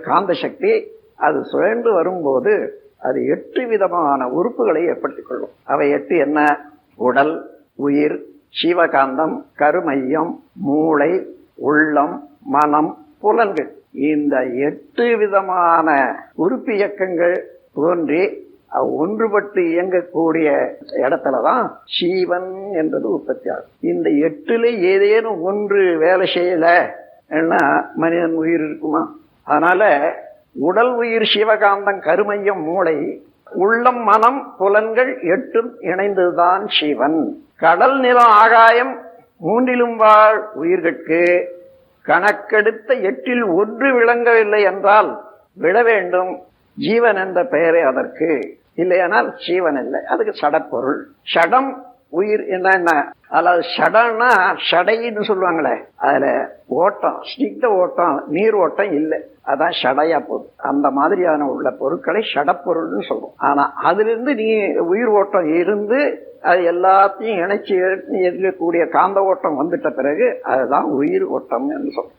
காந்த சக்தி அது சுழன்று வரும்போது அது 8 விதமான உறுப்புகளை ஏற்படுத்திக் கொள்ளும். அவை 8 என்ன? உடல், உயிர், சிவகாந்தம், கருமையம், மூளை, உள்ளம், மனம், புலன்கள். இந்த 8 விதமான உறுப்பு இயக்கங்கள் தோன்றி ஒன்றுபட்டு இயங்கக்கூடிய இடத்துலதான் சீவன் என்பது உற்பத்தி ஆகும். இந்த 8ல ஏதேனும் ஒன்று வேலை செய்யல மனிதன் உயிர் இருக்குமா? அதனால உடல், உயிர், சிவகாந்தம், கருமையம், மூளை, உள்ளம், மனம், புலன்கள் 8ம் இணைந்ததுதான் சிவன். கடல், நிலம், ஆகாயம் 3லும் வாழ் உயிர்கட்கு கணக்கெடுத்த 8ல் ஒன்று விளங்கவில்லை என்றால் விட வேண்டும் ஜீவன் என்ற பெயரே அதற்கு. இல்லையானால் ஜீவன் இல்லை, அதுக்கு சடப்பொருள். சடம் உயிர் என்ன? அதாவது சடம்னா சடைன்னு சொல்லுவாங்களே, அதுல ஓட்டம், ஸ்னிக்த ஓட்டம், நீர் ஓட்டம் இல்லை, அதான் சடையா போகுது. அந்த மாதிரியான உள்ள பொருட்களை சடப்பொருள்னு சொல்லுவோம். ஆனா அதிலிருந்து நீ உயிர் ஓட்டம் இருந்து அது எல்லாத்தையும் இணைச்சி இருக்கக்கூடிய காந்த ஓட்டம் வந்துட்ட பிறகு அதுதான் உயிர் ஓட்டம் என்று சொல்றோம்.